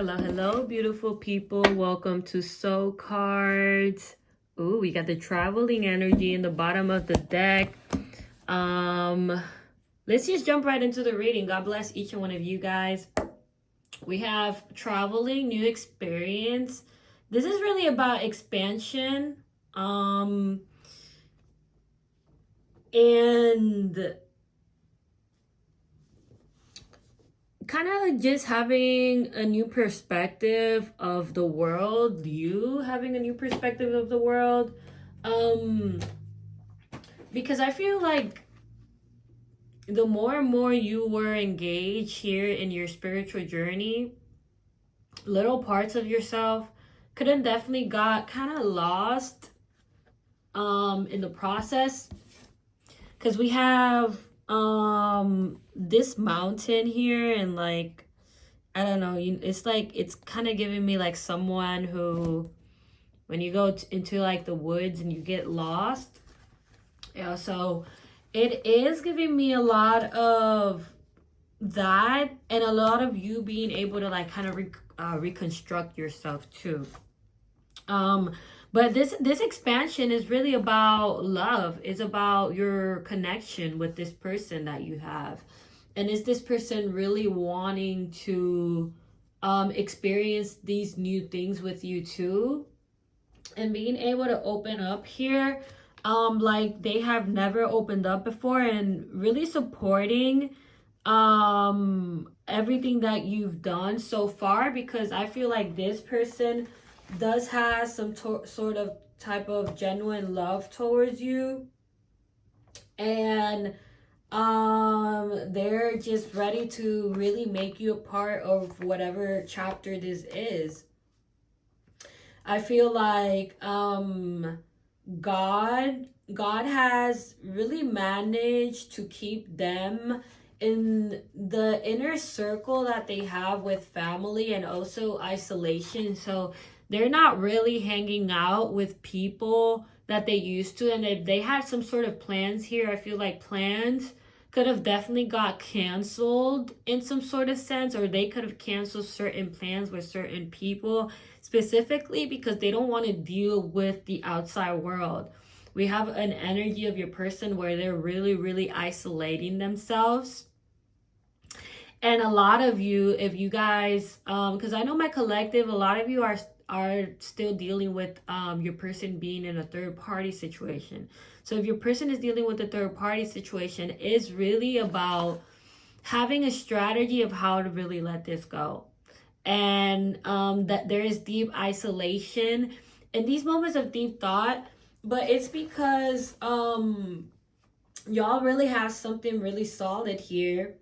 Hello, hello, beautiful people. Welcome to Soul Cards. Ooh, we got the traveling energy in the bottom of the deck. Let's just jump right into the reading. God bless each and one of you guys. We have traveling, new experience. This is really about expansion. And kind of just having a new perspective of the world, you having a new perspective of the world. Because I feel like the more and more you were engaged here in your spiritual journey, little parts of yourself could have definitely got kind of lost in the process, because we have this mountain here, and like, I don't know, it's like it's kind of giving me like someone who, when you go into like the woods and you get lost. Yeah, so it is giving me a lot of that, and a lot of you being able to like kind of reconstruct yourself too. But this expansion is really about love. It's about your connection with this person that you have. And is this person really wanting to experience these new things with you too? And being able to open up here like they have never opened up before, and really supporting everything that you've done so far, because I feel like this person does have some sort of type of genuine love towards you, and they're just ready to really make you a part of whatever chapter this is. I feel like God has really managed to keep them in the inner circle that they have with family, and also isolation. So they're not really hanging out with people that they used to. And if they had some sort of plans here, I feel like plans could have definitely got canceled in some sort of sense, or they could have canceled certain plans with certain people, specifically because they don't want to deal with the outside world. We have an energy of your person where they're really, really isolating themselves. And a lot of you, if you guys, because I know my collective, a lot of you are still dealing with your person being in a third party situation. So if your person is dealing with a third party situation, it's really about having a strategy of how to really let this go. And that there is deep isolation in these moments of deep thought, but it's because y'all really have something really solid here,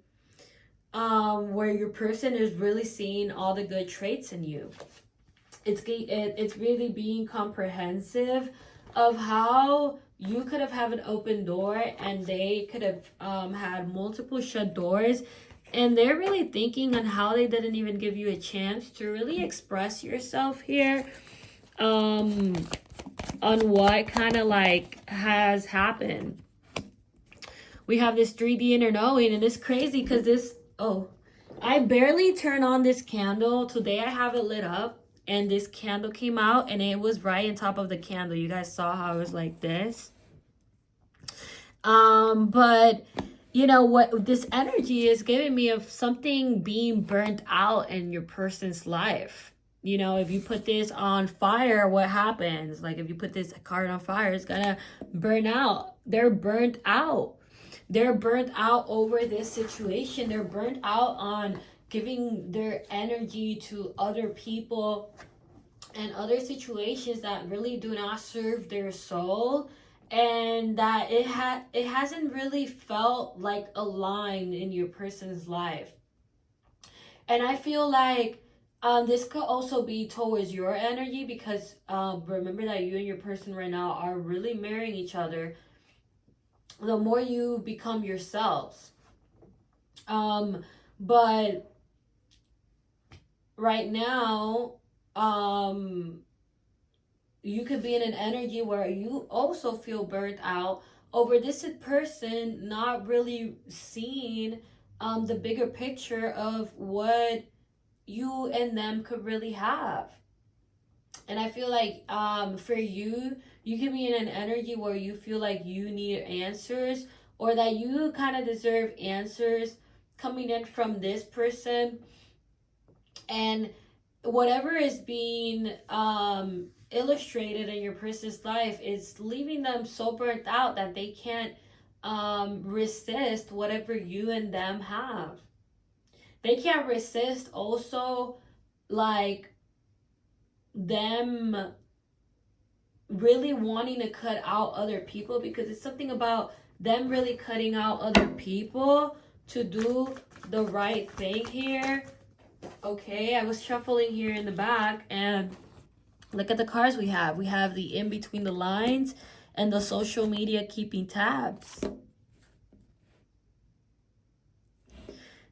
where your person is really seeing all the good traits in you. It's really being comprehensive of how you could have had an open door, and they could have had multiple shut doors, and they're really thinking on how they didn't even give you a chance to really express yourself here, on what kind of like has happened. We have this 3D inner knowing, and it's crazy because I barely turn on this candle. Today I have it lit up, and this candle came out, and it was right on top of the candle. You guys saw how it was like this. But you know what this energy is giving me of something being burnt out in your person's life. You know, if you put this on fire, what happens? Like if you put this card on fire, it's gonna burn out. They're burnt out. They're burnt out over this situation. They're burnt out on giving their energy to other people and other situations that really do not serve their soul, and that it hasn't really felt like aligned in your person's life. And I feel like this could also be towards your energy, because remember that you and your person right now are really marrying each other. The more you become yourselves, but right now, you could be in an energy where you also feel burnt out over this person not really seeing the bigger picture of what you and them could really have. And I feel like for you, you can be in an energy where you feel like you need answers, or that you kind of deserve answers coming in from this person. And whatever is being illustrated in your person's life is leaving them so burnt out that they can't resist whatever you and them have. They can't resist also, like, them really wanting to cut out other people, because it's something about them really cutting out other people to do the right thing here. Okay, I was shuffling here in the back, and look at the cards we have. We have the in between the lines and the social media keeping tabs.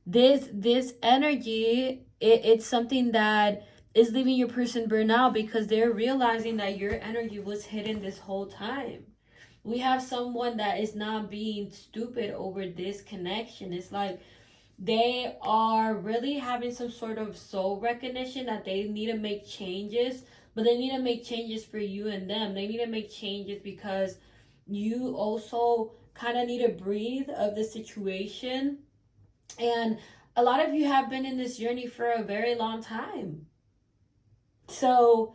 This energy, it's something that is leaving your person burnt out, because they're realizing that your energy was hidden this whole time. We have someone that is not being stupid over this connection. It's like they are really having some sort of soul recognition that they need to make changes, but they need to make changes for you and them. They need to make changes because you also kind of need to breathe of the situation. And a lot of you have been in this journey for a very long time. So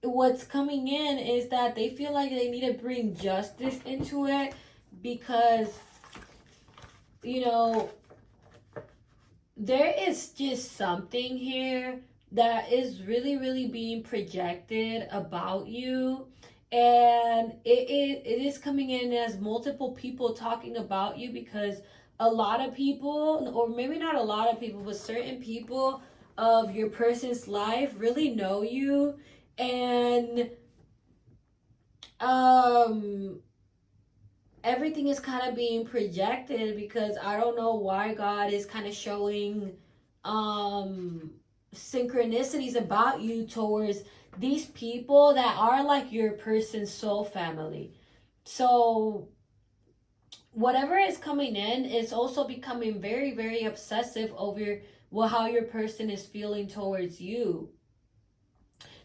what's coming in is that they feel like they need to bring justice into it, because, you know, there is just something here that is really, really being projected about you. And it is coming in as multiple people talking about you, because a lot of people, or maybe not a lot of people, but certain people of your person's life really know you. And everything is kind of being projected, because I don't know why God is kind of showing synchronicities about you towards these people that are like your person's soul family. So whatever is coming in is also becoming very, very obsessive over how your person is feeling towards you.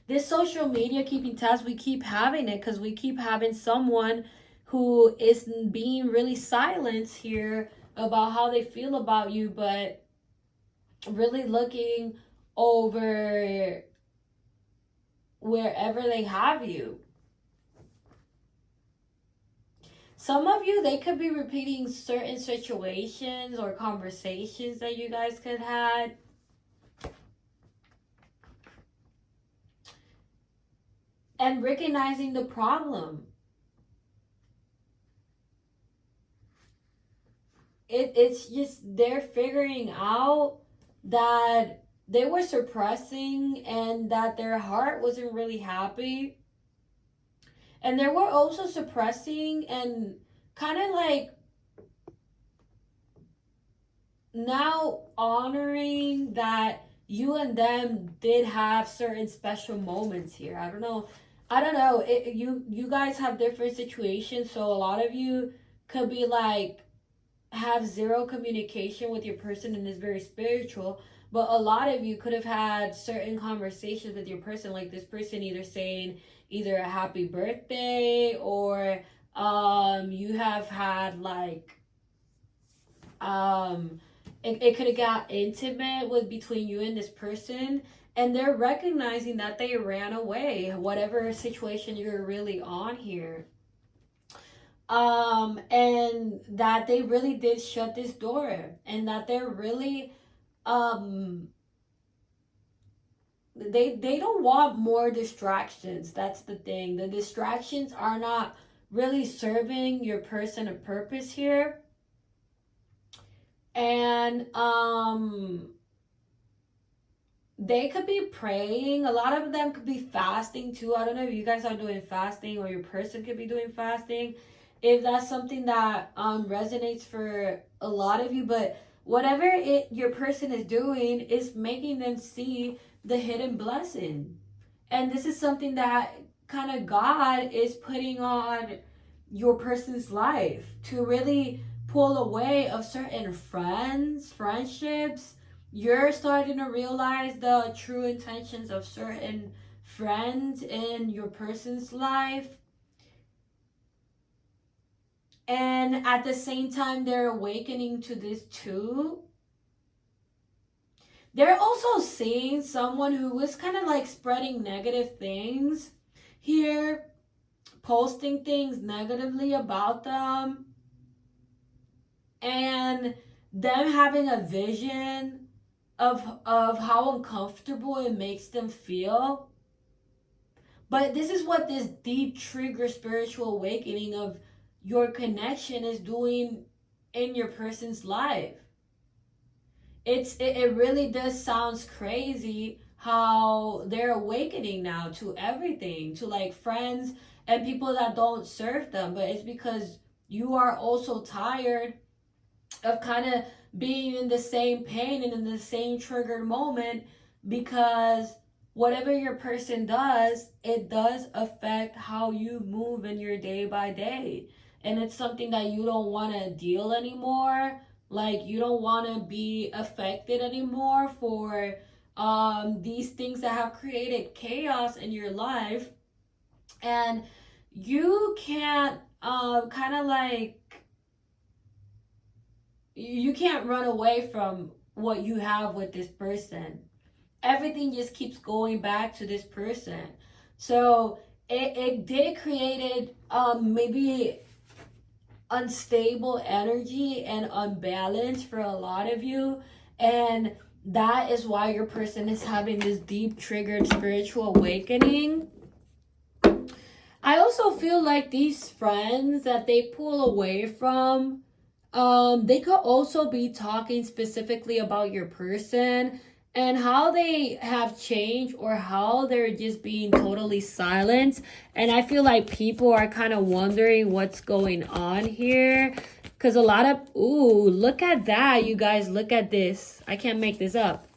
This social media keeping tabs, we keep having it because we keep having someone who is being really silent here about how they feel about you, but really looking over wherever they have you. Some of you, they could be repeating certain situations or conversations that you guys could have. And recognizing the problem. It's just they're figuring out that they were suppressing and that their heart wasn't really happy. And they were also suppressing and kind of like now honoring that you and them did have certain special moments here. I don't know. You guys have different situations, so a lot of you could be like have zero communication with your person and is very spiritual, but a lot of you could have had certain conversations with your person, like this person either saying either a happy birthday, or you have had like it could have got intimate with between you and this person, and they're recognizing that they ran away, whatever situation you're really on here. And that they really did shut this door, and that they're really they don't want more distractions. That's the thing. The distractions are not really serving your person a purpose here. And they could be praying. A lot of them could be fasting too. I don't know if you guys are doing fasting, or your person could be doing fasting, if that's something that resonates for a lot of you. But whatever your person is doing is making them see the hidden blessing. And this is something that kind of God is putting on your person's life to really pull away of certain friendships, you're starting to realize the true intentions of certain friends in your person's life. And at the same time, they're awakening to this too. They're also seeing someone who is kind of like spreading negative things here, posting things negatively about them, and them having a vision of how uncomfortable it makes them feel. But this is what this deep trigger spiritual awakening of your connection is doing in your person's life. It really does sounds crazy how they're awakening now to everything, to like friends and people that don't serve them, but it's because you are also tired of kind of being in the same pain and in the same triggered moment, because whatever your person does, it does affect how you move in your day by day. And it's something that you don't want to deal anymore. Like, you don't want to be affected anymore for these things that have created chaos in your life. And you can't kind of like, you can't run away from what you have with this person. Everything just keeps going back to this person. So it did created maybe unstable energy and unbalance for a lot of you. And that is why your person is having this deep triggered spiritual awakening. I also feel like these friends that they pull away from, they could also be talking specifically about your person and how they have changed, or how they're just being totally silent. And I feel like people are kind of wondering what's going on here, because a lot of, ooh, look at that, you guys, look at this. I can't make this up.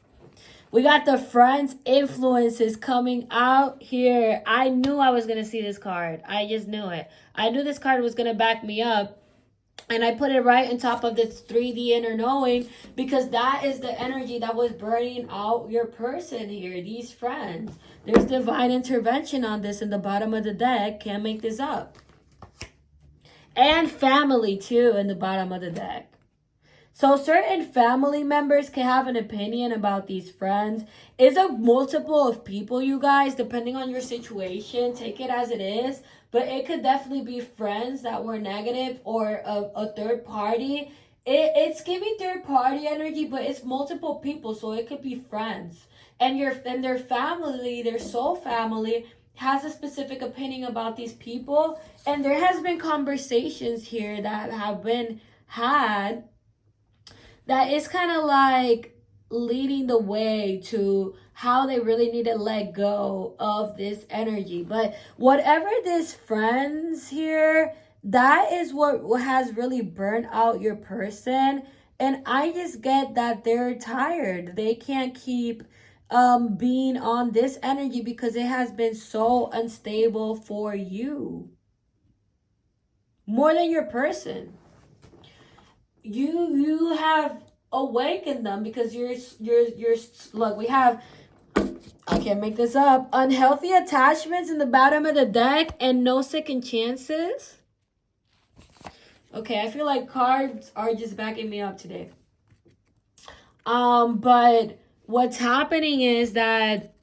We got the friends influences coming out here. I knew I was going to see this card. I just knew it. I knew this card was going to back me up. And I put it right on top of this 3D inner knowing, because that is the energy that was burning out your person here, these friends. There's divine intervention on this in the bottom of the deck. Can't make this up. And family too in the bottom of the deck. So certain family members can have an opinion about these friends. It's a multiple of people, you guys, depending on your situation. Take it as it is. But it could definitely be friends that were negative, or a third party. It's giving third party energy, but it's multiple people. So it could be friends. And their family, their soul family, has a specific opinion about these people. And there has been conversations here that have been had that is kind of like leading the way to how they really need to let go of this energy. But whatever this friends here, that is what has really burned out your person. And I just get that they're tired. They can't keep being on this energy because it has been so unstable for you. More than your person. You have awakened them, because you're look, we have, I can't make this up, unhealthy attachments in the bottom of the deck and no second chances. Okay, I feel like cards are just backing me up today. But what's happening is that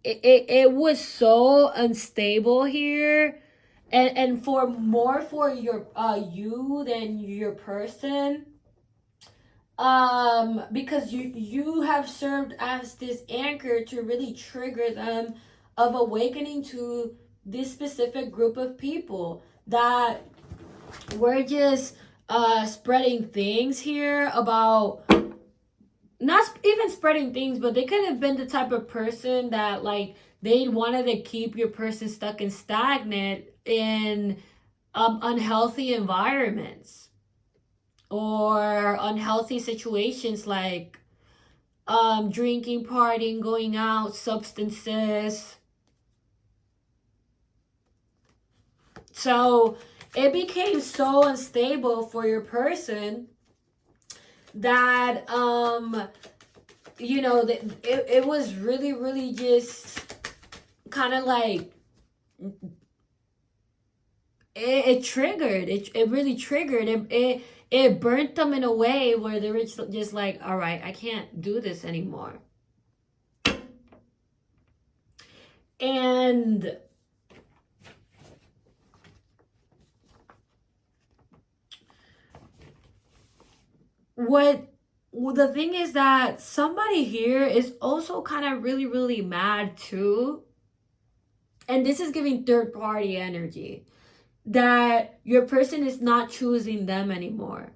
it was so unstable here. And for more for your you than your person, because you have served as this anchor to really trigger them of awakening to this specific group of people that were just spreading things here about, not even spreading things, but they could have been the type of person that like they wanted to keep your person stuck and stagnant in unhealthy environments or unhealthy situations, like drinking, partying, going out, substances. So it became so unstable for your person that you know, that it was really, really just kind of like it triggered. It really triggered. It burnt them in a way where they were just like, all right, I can't do this anymore. And the thing is that somebody here is also kind of really, really mad too. And this is giving third party energy, that your person is not choosing them anymore.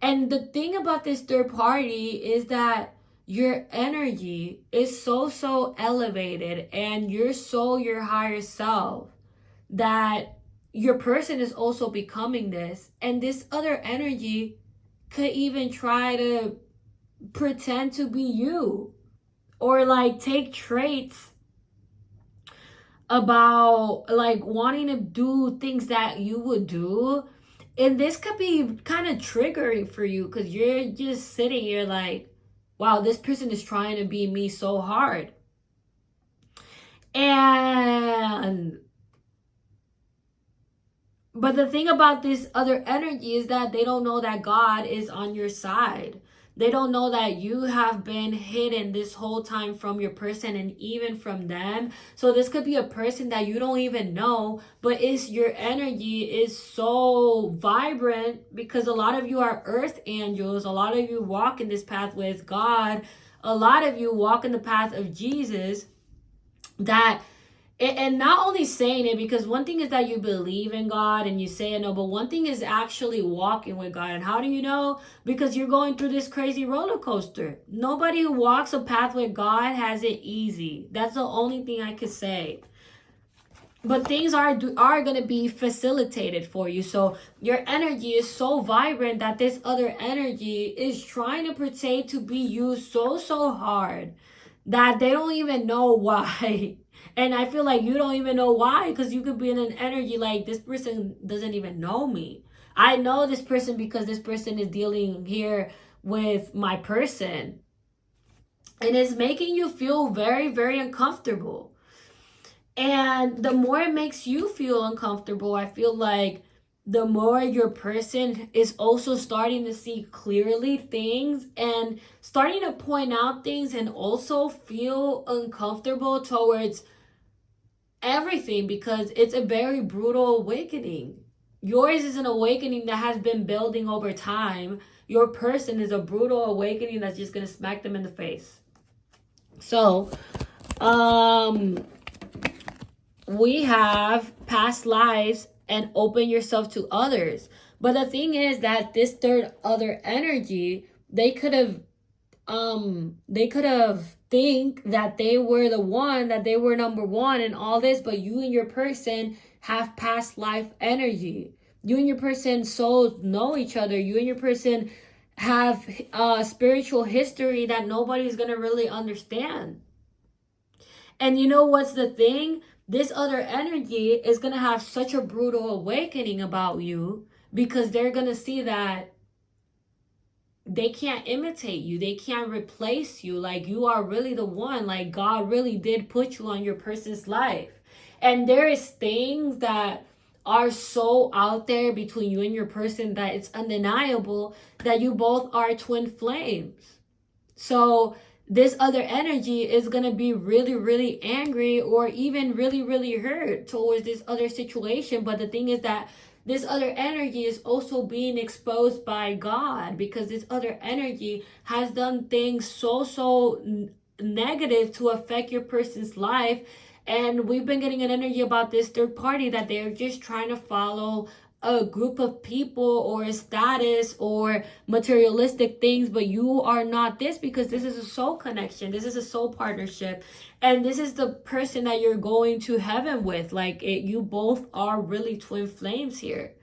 And the thing about this third party is that your energy is so elevated and you're so your higher self that your person is also becoming this. And this other energy could even try to pretend to be you, or like take traits about like wanting to do things that you would do. And this could be kind of triggering for you because you're just sitting here like, wow, this person is trying to be me so hard. And but the thing about this other energy is that they don't know that God is on your side. They don't know that you have been hidden this whole time from your person and even from them. So this could be a person that you don't even know, but it's your energy is so vibrant because a lot of you are earth angels. A lot of you walk in this path with God. A lot of you walk in the path of Jesus, that and not only saying it, because one thing is that you believe in God and you say it, no, but one thing is actually walking with God. And how do you know? Because you're going through this crazy roller coaster. Nobody who walks a path with God has it easy. That's the only thing I could say. But things are going to be facilitated for you. So your energy is so vibrant that this other energy is trying to pretend to be you so hard that they don't even know why. And I feel like you don't even know why, because you could be in an energy like, this person doesn't even know me. I know this person because this person is dealing here with my person. And it's making you feel very uncomfortable. And the more it makes you feel uncomfortable, I feel like the more your person is also starting to see clearly things and starting to point out things and also feel uncomfortable towards everything, because it's a very brutal awakening. Yours is an awakening that has been building over time. Your person is a brutal awakening that's just going to smack them in the face. So, we have past lives and open yourself to others. But the thing is that this third other energy, they could have think that they were the one, that they were number one and all this, but you and your person have past life energy. You and your person souls know each other. You and your person have spiritual history that nobody's gonna really understand. And you know what's the thing? This other energy is going to have such a brutal awakening about you, because they're going to see that they can't imitate you. They can't replace you. Like, you are really the one. Like, God really did put you on your person's life. And there is things that are so out there between you and your person that it's undeniable that you both are twin flames. So this other energy is going to be really angry or even really hurt towards this other situation. But the thing is that this other energy is also being exposed by God, because this other energy has done things so negative to affect your person's life. And we've been getting an energy about this third party that they're just trying to follow a group of people or a status or materialistic things, but you are not this, because this is a soul connection. This is a soul partnership. And this is the person that you're going to heaven with. Like, you both are really twin flames here.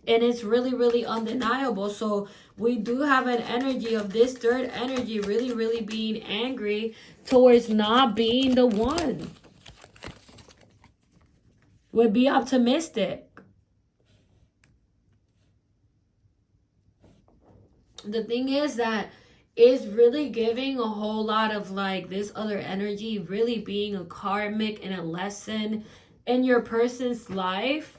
And it's really undeniable. So we do have an energy of this third energy really being angry towards not being the one. Would be optimistic. the thing is that it's really giving a whole lot of like this other energy really being a karmic and a lesson in your person's life.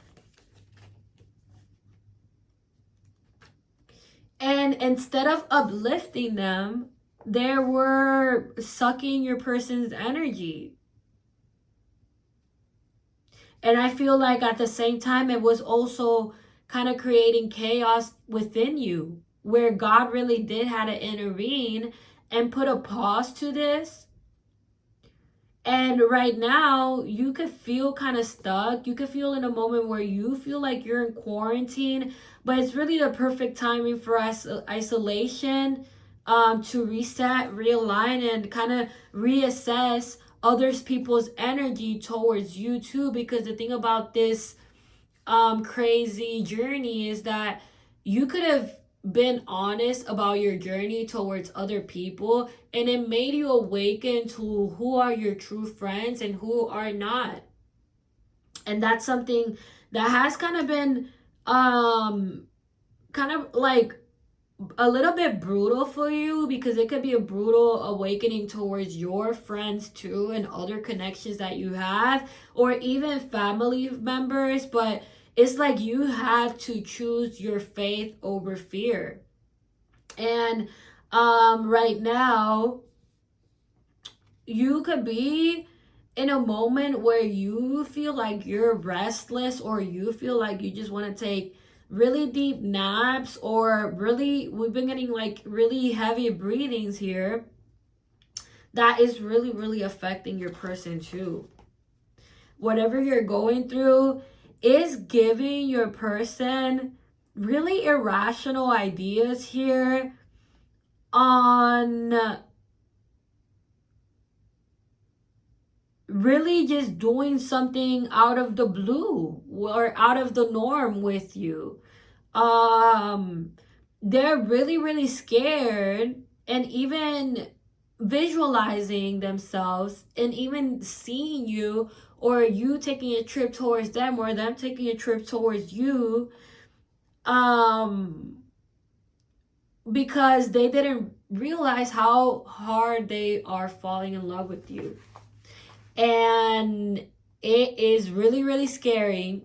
And instead of uplifting them, they were sucking your person's energy. And I feel like at the same time, it was also kind of creating chaos within you, where God really did had to intervene and put a pause to this. And right now, you could feel kind of stuck. You could feel in a moment where you feel like you're in quarantine, but it's really the perfect timing for isolation, to reset, realign, and kind of reassess others people's energy towards you too. Because the thing about this crazy journey is that you could have been honest about your journey towards other people, and it made you awaken to who are your true friends and who are not. And that's something that has kind of been kind of like a little bit brutal for you, because it could be a brutal awakening towards your friends too and other connections that you have, or even family members. But it's like you had to choose your faith over fear. And right now, you could be in a moment where you feel like you're restless, or you feel like you just want to take really deep naps, or really, we've been getting like really heavy breathings here. That is really, really affecting your person too. Whatever you're going through is giving your person really irrational ideas here on really just doing something out of the blue or out of the norm with you. They're really, really scared, and even visualizing themselves and even seeing you, or you taking a trip towards them, or them taking a trip towards you, because they didn't realize how hard they are falling in love with you. And it is really, really scary,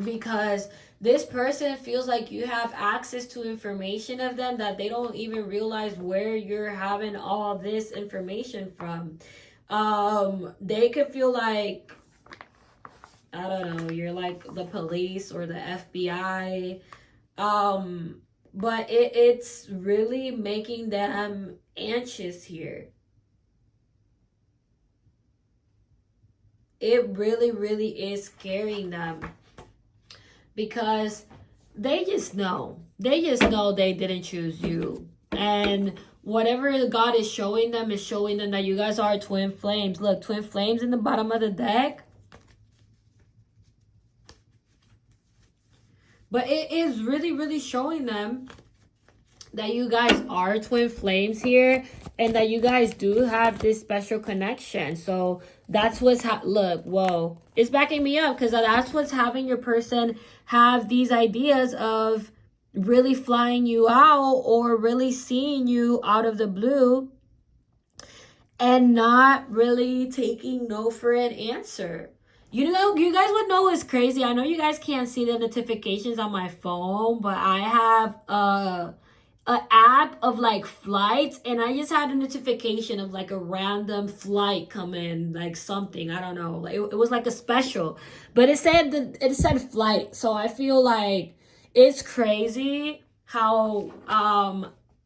because this person feels like you have access to information of them that they don't even realize where you're having all this information from. They could feel like, I don't know, you're like the police or the FBI. But it's really making them anxious here. It really, really is scaring them, because they just know. They just know they didn't choose you. And whatever God is showing them is showing them that you guys are twin flames. Look, twin flames in the bottom of the deck. But it is really, really showing them that you guys are twin flames here, and that you guys do have this special connection. So that's what's look, whoa, it's backing me up, because that's what's having your person have these ideas of really flying you out, or really seeing you out of the blue and not really taking no for an answer. You know, you guys would know what's crazy. I know you guys can't see the notifications on my phone, but I have an app of like flights, and I just had a notification of like a random flight come in, like something, I don't know, like it was like a special, but it said flight. So I feel like it's crazy how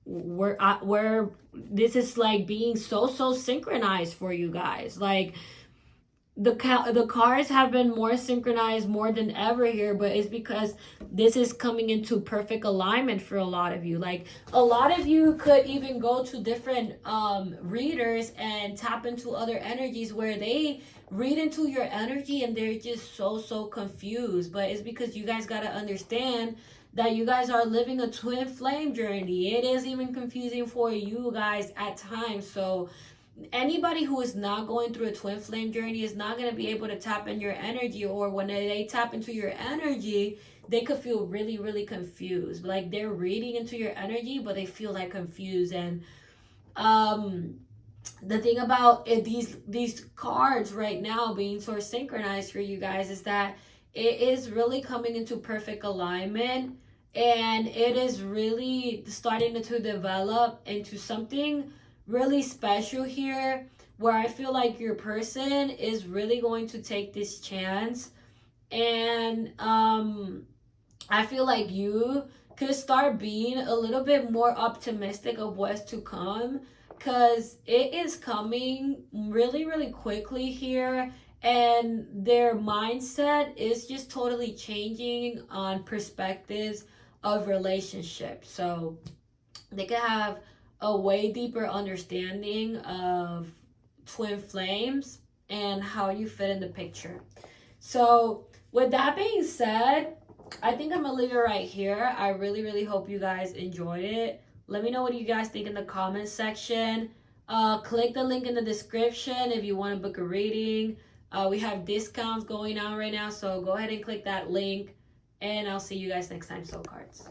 we're this is like being so synchronized for you guys. Like the cars have been more synchronized more than ever here, but it's because this is coming into perfect alignment for a lot of you. Like a lot of you could even go to different readers and tap into other energies, where they read into your energy and they're just so confused. But it's because you guys got to understand that you guys are living a twin flame journey. It is even confusing for you guys at times. So anybody who is not going through a twin flame journey is not going to be able to tap in your energy, or when they tap into your energy, they could feel really, really confused. Like they're reading into your energy, but they feel like confused. And the thing about it, these cards right now being sort of synchronized for you guys is that it is really coming into perfect alignment, and it is really starting to develop into something really special here, where I feel like your person is really going to take this chance. And I feel like you could start being a little bit more optimistic of what's to come, because it is coming really, really quickly here. And their mindset is just totally changing on perspectives of relationships. So they could have a way deeper understanding of twin flames and how you fit in the picture. So with that being said, I think I'm gonna leave it right here. I really, really hope you guys enjoyed it. Let me know what you guys think in the comments section. Click the link in the description if you want to book a reading. We have discounts going on right now, so go ahead and click that link. And I'll see you guys next time, Soul Cards.